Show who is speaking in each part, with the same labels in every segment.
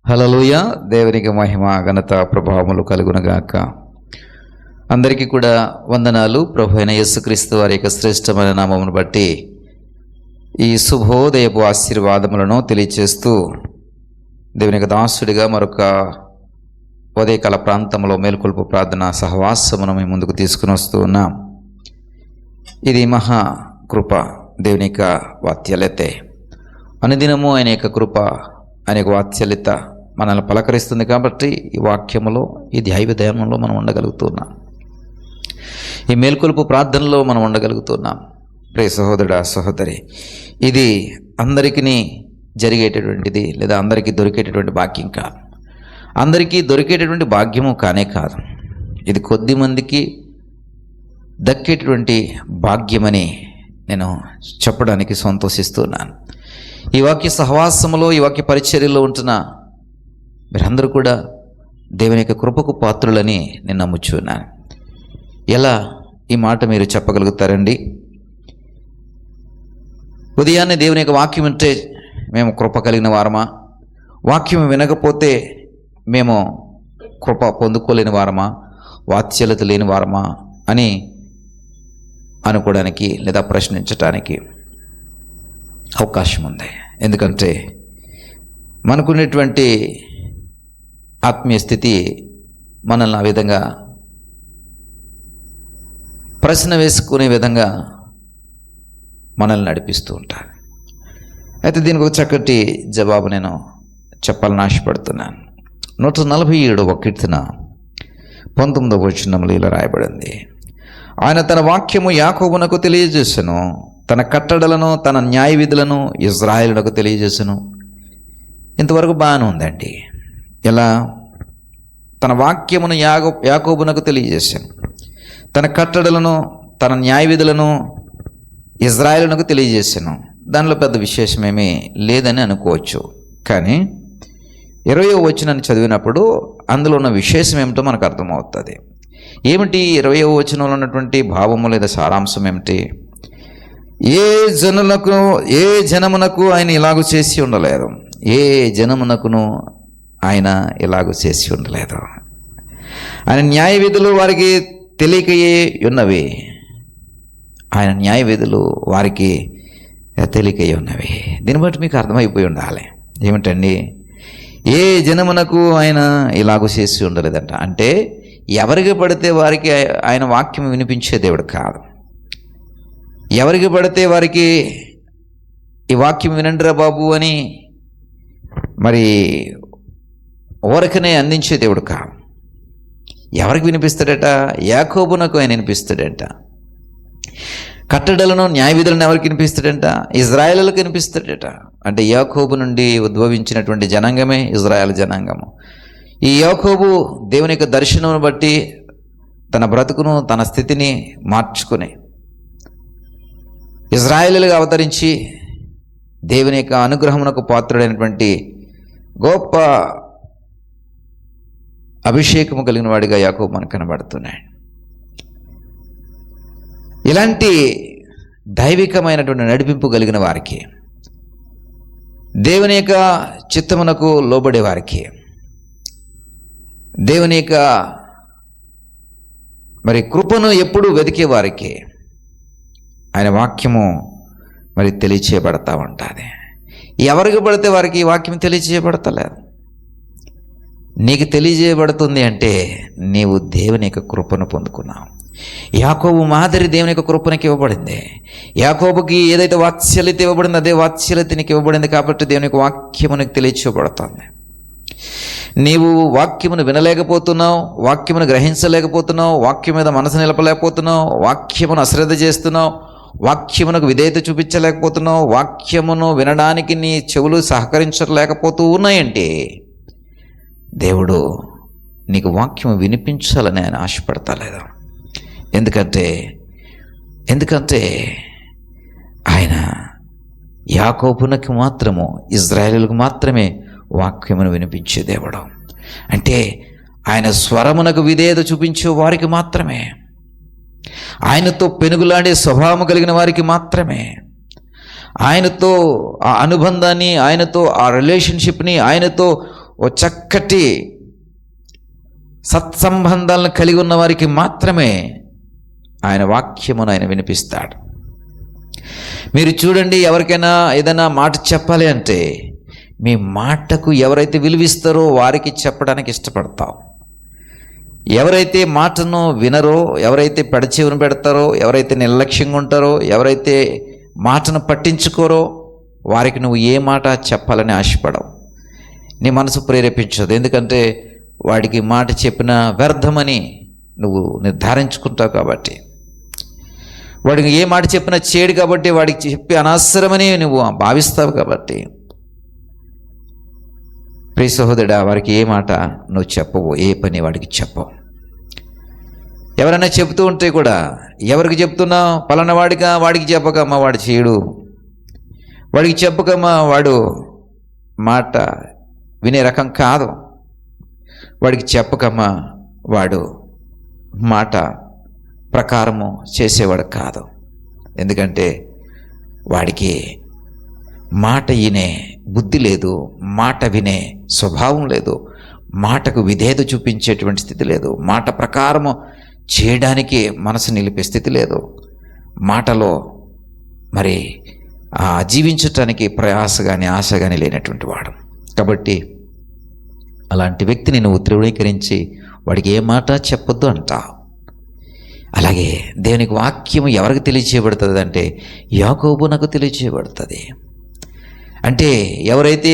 Speaker 1: హల్లెలూయా. దేవునికి మహిమ ఘనత ప్రభావములు కలుగునగాక. అందరికీ కూడా వందనాలు. ప్రభు అయిన యేసుక్రీస్తు వారి యొక్క శ్రేష్టమైన నామమును బట్టి ఈ శుభోదయపు ఆశీర్వాదములను తెలియచేస్తూ దేవుని యొక్క దాసుడిగా మరొక ఉదయకాల ప్రాంతంలో మేల్కొల్పు ప్రార్థన సహవాసమును మేము ముందుకు తీసుకుని వస్తూ ఉన్నాం. ఇది మహా కృప, దేవుని యొక్క వాత్సల్యతే. అనుదినము ఆయన యొక్క కృప, ఆయన యొక్క వాత్సల్యత మనల్ని పలకరిస్తుంది. కాబట్టి ఈ వాక్యములో, ఈ ధ్యానములో మనం ఉండగలుగుతున్నాం. ఈ మేల్కొల్పు ప్రార్థనలో మనం ఉండగలుగుతున్నాం. ప్రియ సహోదరుడా, సహోదరి, ఇది అందరికీ జరిగేటటువంటిది లేదా అందరికీ దొరికేటటువంటి భాగ్యం కాదు. అందరికీ దొరికేటటువంటి భాగ్యము కానే కాదు. ఇది కొద్ది మందికి దక్కేటటువంటి భాగ్యమని నేను చెప్పడానికి సంతోషిస్తున్నాను. ఈ వాక్య సహవాసములో, ఈ వాక్య పరిచర్యలో ఉంటున్న మీరందరూ కూడా దేవుని యొక్క కృపకు పాత్రులని నేను నమ్ముచున్నాను. ఎలా ఈ మాట మీరు చెప్పగలుగుతారండి? ఉదయాన్నే దేవుని యొక్క వాక్యం వింటే మేము కృప కలిగిన వారమా? వాక్యం వినకపోతే మేము కృప పొందుకోలేని వారమా? వాత్సల్యత లేని వారమా అని అనుకోవడానికి లేదా ప్రశ్నించటానికి అవకాశం ఉంది. ఎందుకంటే మనకున్నటువంటి ఆత్మీయ స్థితి మనల్ని ఆ విధంగా ప్రశ్న వేసుకునే విధంగా మనల్ని నడిపిస్తూ ఉంటారు. అయితే దీనికి ఒక చక్కటి జవాబు నేను చెప్పాలని ఆశపడుతున్నాను. 147వ కీర్తన 19వ వచనంలో ఇలా రాయబడింది: ఆయన తన వాక్యము యాకోబునకు తెలియజేసెను, తన కట్టడలను, తన న్యాయ విధులను ఇజ్రాయేలునకు తెలియజేసెను. ఇంతవరకు బాగానే ఉందండి. ఎలా? తన వాక్యమును యాకోబునకు తెలియజేశాను, తన కట్టడలను, తన న్యాయ విధులను ఇజ్రాయేలునకు తెలియజేశాను. దానిలో పెద్ద విశేషమేమీ లేదని అనుకోవచ్చు. కానీ 20వ వచనాన్ని చదివినప్పుడు అందులో ఉన్న విశేషం ఏమిటో మనకు అర్థమవుతుంది. ఏమిటి 20వ వచనంలో ఉన్నటువంటి భావము లేదా సారాంశం ఏమిటి? ఏ జనమునకు ఆయన ఇలాగూ చేసి ఉండలేదు. ఏ జనమునకును ఆయన ఇలాగూ చేసి ఉండలేదు. ఆయన న్యాయ విధులు వారికి తెలియకయే ఉన్నవి. ఆయన న్యాయ విధులు వారికి తెలియకయే ఉన్నవి. దీన్ని బట్టి మీకు అర్థమైపోయి ఉండాలి. ఏమిటండి? ఏ జనమునకు ఆయన ఇలాగూ చేసి ఉండలేదంట. అంటే ఎవరికి పడితే వారికి ఆయన వాక్యం వినిపించే దేవుడు కాదు. ఎవరికి పడితే వారికి ఈ వాక్యం వినండిరా బాబు అని మరి ఊరకనే అందించే దేవుడు కాదు. ఎవరికి వినిపిస్తాడట? యాకోబునకు ఆయన వినిపిస్తాడంట. కట్టడలను, న్యాయ విధులను ఎవరికి వినిపిస్తాడంట? ఇజ్రాయేలులకు వినిపిస్తాడట. అంటే యాకోబు నుండి ఉద్భవించినటువంటి జనాంగమే ఇజ్రాయేల్ జనాంగము. ఈ యాకోబు దేవుని యొక్క దర్శనం బట్టి తన బ్రతుకును, తన స్థితిని మార్చుకుని ఇజ్రాయేలుగా అవతరించి దేవుని యొక్క అనుగ్రహమునకు పాత్రుడైనటువంటి గొప్ప అభిషేకము కలిగిన వాడిగా యాకోబు మనకు కనబడుతున్నాడు. ఇలాంటి దైవికమైనటువంటి నడిపింపు కలిగిన వారికి, దేవుని యొక్క చిత్తమునకు లోబడే వారికి, దేవుని యొక్క మరి కృపను ఎప్పుడు వెతికే వారికి ఆయన వాక్యము మరి తెలియచేయబడతా ఉంటుంది. ఎవరికి పడితే వారికి ఈ వాక్యం తెలియచేయబడతలేదు. నీకు తెలియజేయబడుతుంది అంటే నీవు దేవుని యొక్క కృపను పొందుకున్నావు. యాకోబు మాదిరి దేవుని యొక్క కృపనికి ఇవ్వబడింది. యాకోబుకి ఏదైతే వాత్సల్యత ఇవ్వబడిందో అదే వాత్సల్యత నీకు ఇవ్వబడింది. కాబట్టి దేవుని యొక్క వాక్యమునికి తెలియచేయబడుతుంది. నీవు వాక్యమును వినలేకపోతున్నావు, వాక్యమును గ్రహించలేకపోతున్నావు, వాక్యం మీద మనసు నిలపలేకపోతున్నావు, వాక్యమును అశ్రద్ధ చేస్తున్నావు, వాక్యమునకు విధేయత చూపించలేకపోతున్నావు, వాక్యమును వినడానికి నీ చెవులు సహకరించలేకపోతూ ఉన్నాయంటే దేవుడు నీకు వాక్యము వినిపించాలని ఆయన ఆశపడతలేదు. ఎందుకంటే ఆయన యాకోబునకు మాత్రము, ఇజ్రాయేలుకు మాత్రమే వాక్యమును వినిపించే దేవుడు. అంటే ఆయన స్వరమునకు విధేయత చూపించే వారికి మాత్రమే, ఆయనతో పెనుగులాడే స్వభావం కలిగిన వారికి మాత్రమే, ఆయనతో ఆ అనుబంధాన్ని, ఆయనతో ఆ రిలేషన్షిప్ని, ఆయనతో ఓ చక్కటి సత్సంబంధాలను కలిగి ఉన్న వారికి మాత్రమే ఆయన వాక్యమును ఆయన వినిపిస్తాడు. మీరు చూడండి, ఎవరికైనా ఏదైనా మాట చెప్పాలి అంటే మీ మాటకు ఎవరైతే విలువిస్తారో వారికి చెప్పడానికి ఇష్టపడతాం. ఎవరైతే మాటను వినరో, ఎవరైతే పెడచెవిన పెడతారో, ఎవరైతే నిర్లక్ష్యంగా ఉంటారో, ఎవరైతే మాటను పట్టించుకోరో వారికి నువ్వు ఏ మాట చెప్పాలని ఆశపడవు. నీ మనసు ప్రేరేపించదు. ఎందుకంటే వాడికి మాట చెప్పిన వ్యర్థమని నువ్వు నిర్ధారించుకుంటావు కాబట్టి. వాడికి ఏ మాట చెప్పినా చేయడు కాబట్టి, వాడికి చెప్పి అనవసరమని నువ్వు భావిస్తావు కాబట్టి. ప్రియ సహోదరుడా, వారికి ఏ మాట నువ్వు చెప్పవు, ఏ పని వాడికి చెప్పవు. ఎవరైనా చెబుతూ ఉంటే కూడా ఎవరికి చెప్తున్నావు? పలానా వాడికి చెప్పకమ్మా వాడు చేయడు, వాడికి చెప్పకమ్మా వాడు మాట వినే రకం కాదు, వాడికి చెప్పకమ్మా వాడు మాట ప్రకారము చేసేవాడు కాదు. ఎందుకంటే వాడికి మాట వినే బుద్ధి లేదు, మాట వినే స్వభావం లేదు, మాటకు విధేయత చూపించేటువంటి స్థితి లేదు, మాట ప్రకారము చేయడానికి మనసు నిలిపే స్థితి లేదు, మాటలో మరి జీవించటానికి ప్రయాస కానీ ఆశ కానీ లేనటువంటి వాడు. కాబట్టి అలాంటి వ్యక్తిని నువ్వు ధృవీకరించి వాడికి ఏ మాట చెప్పొద్దు అంటావు. అలాగే దేవునికి వాక్యం ఎవరికి తెలియచేయబడుతుంది అంటే యాకోబునకు తెలియచేయబడుతుంది. అంటే ఎవరైతే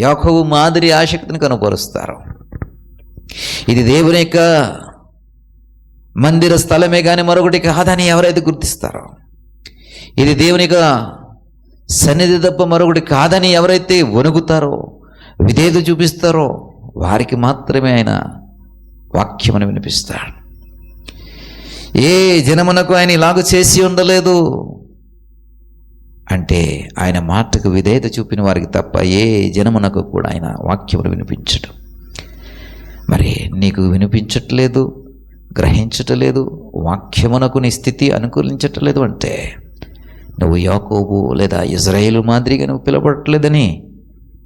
Speaker 1: యాకోబు మాదిరి ఆసక్తిని కనుపరుస్తారో, ఇది దేవుని యొక్క మందిర స్థలమే కానీ మరొకటి కాదని ఎవరైతే గుర్తిస్తారో, ఇది దేవుని యొక్క సన్నిధి తప్ప మరొకటి కాదని ఎవరైతే వణుకుతారో, విధేయత చూపిస్తారో వారికి మాత్రమే ఆయన వాక్యమును వినిపిస్తాడు. ఏ జనమునకు ఆయన ఇలాగ చేసి ఉండలేదు అంటే ఆయన మాటకు విధేయత చూపిన వారికి తప్ప ఏ జనమునకు కూడా ఆయన వాక్యమును వినిపించడు. మరి నీకు వినిపించట్లేదు, గ్రహించటలేదు, వాక్యమునకు నీ స్థితి అనుకూలించట్లేదు అంటే నువ్వు యాకోబు లేదా ఇజ్రాయేలు మాదిరిగా నువ్వు పిలవట్లేదని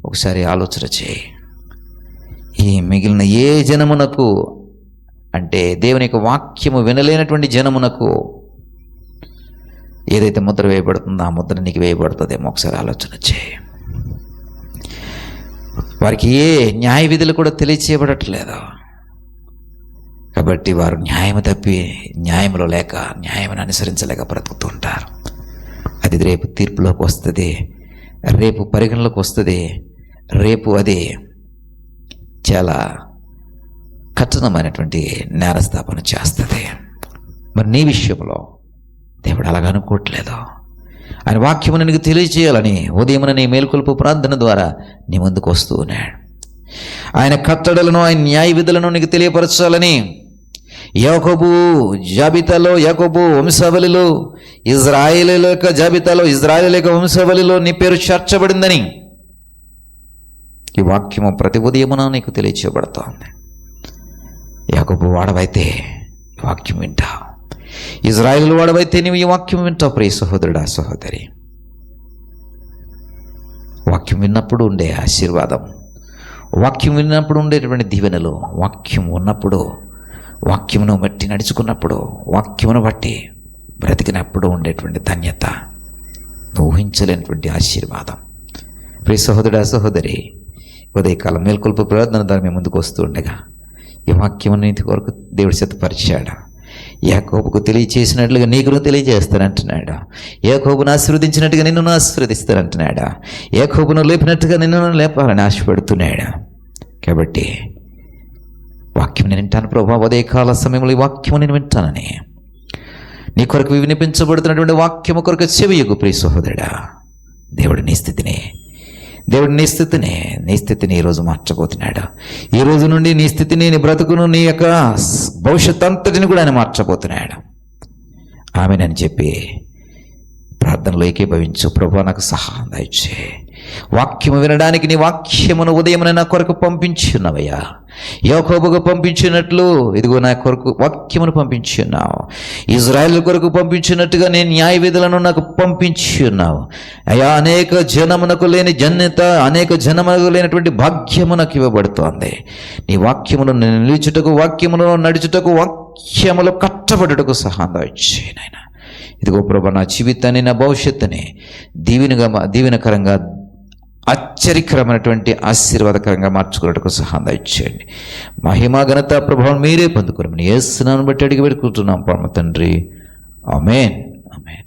Speaker 1: ఒకసారి ఆలోచన చేయి. ఈ మిగిలిన ఏ జనమునకు అంటే దేవుని యొక్క వాక్యము వినలేనటువంటి జనమునకు ఏదైతే ముద్ర వేయబడుతుందో ఆ ముద్ర నీకు వేయబడుతుందేమో ఒకసారి ఆలోచన చేయి. వారికి ఏ న్యాయ విధులు కూడా తెలియచేయబడట్లేదు కాబట్టి వారు న్యాయము తప్పి న్యాయంలో లేక న్యాయమును అనుసరించలేక బ్రతుకుతుంటారు. అది రేపు తీర్పులోకి వస్తుంది, రేపు పరిగణలోకి వస్తుంది, రేపు అది చాలా కఠినమైనటువంటి నేరస్థాపన చేస్తుంది. మరి నీ విషయంలో దేవుడు అలాగ అనుకోవట్లేదు. ఆయన వాక్యమును నీకు తెలియచేయాలని ఉదయమున నీ మేల్కొల్పు ప్రార్థన ద్వారా నీ ముందుకు వస్తూ ఉన్నాడు. ఆయన కట్టడలను, ఆయన న్యాయ విధులను నీకు తెలియపరచాలని యాకోబు జాబితాలో, యాకోబు వంశావళిలో, ఇజ్రాయేలీల యొక్క జాబితాలో, ఇజ్రాయేలీల యొక్క వంశావళిలో నీ పేరు చేర్చబడిందని ఈ వాక్యము ప్రతి ఉదయమున నీకు తెలియచేయబడుతోంది. యాకోబు వాడవైతే ఈ వాక్యం వింటావు, ఇజ్రాయేలు వాడవైతే నీవు ఈ వాక్యం వింటావు. ప్రియ సహోదరుడా, సహోదరి, వాక్యం విన్నప్పుడు ఉండే ఆశీర్వాదం, వాక్యం విన్నప్పుడు ఉండేటువంటి దీవెనలు, వాక్యం ఉన్నప్పుడు, వాక్యమును బట్టి నడుచుకున్నప్పుడు, వాక్యమును బట్టి బ్రతికినప్పుడు ఉండేటువంటి ధన్యత, ఊహించలేనటువంటి ఆశీర్వాదం. ప్రియ సహోదరుడా, సహోదరి, ఉదయకాలం మేల్కొల్పు ప్రార్థన ద్వారా మేము ముందుకు వస్తూ ఉండగా ఈ వాక్యమును నీతి కొరకు దేవుడు సిద్ధపరిచాడు. యాకోబుకు తెలియచేసినట్లుగా నీకును తెలియజేస్తానంటున్నాడు. యాకోబును ఆశీర్వదించినట్టుగా నిన్ను ఆశీర్వదిస్తానంటున్నాడు. యాకోబును లేపినట్టుగా నిన్ను లేపాలని ఆశపడుతున్నాడు. కాబట్టి వాక్యం నేను వింటాను ప్రభా, ఉదయకాల సమయంలో ఈ వాక్యము నేను వింటానని నీ కొరకు వినిపించబడుతున్నటువంటి వాక్యము కొరకు చెవియగు. ప్రియ సహోదరుడా, దేవుడు నీ స్థితిని ఈరోజు మార్చబోతున్నాడు. ఈ రోజు నుండి నీ స్థితిని, నీ బ్రతుకును, నీ యొక్క భవిష్యత్ అంతటిని కూడా ఆయన మార్చబోతున్నాడు. ఆమెనని చెప్పి ప్రార్థనలో ఏకీభవించు. ప్రభువా, నాకు సహాయం దయచేయి. వాక్యము వినడానికి నీ వాక్యమును ఉదయమున నా కొరకు పంపించున్నావయ్యా. యాకోబుకు పంపించినట్లు ఇదిగో నా కొరకు వాక్యమును పంపించున్నావు. ఇజ్రాయేల్ కొరకు పంపించినట్టుగా నేను న్యాయ విధులను నాకు పంపించున్నావు అయ్యా. అనేక జనమునకు లేని జన్యత, అనేక జనమునకు లేనటువంటి భాగ్యము నాకు ఇవ్వబడుతోంది. నీ వాక్యమును నిలుచుటకు, వాక్యమును నడుచుటకు, వాక్యములు కట్టబడుటకు సహాయం దయచేయి నాయన. ఇదిగో ప్రభా, నా జీవితాన్ని, నా భవిష్యత్తుని దీవెనకరంగా, ఆశ్చర్యకరమైనటువంటి ఆశీర్వాదకరంగా మార్చుకున్నట్టుకు సహాయం దయచేయండి. మహిమ ఘనత ప్రభావం మీరే పొందుకోమని యేసు నామమున బట్టి అడిగి పెట్టుకుంటున్నాం పరమ తండ్రి. ఆమేన్, ఆమేన్.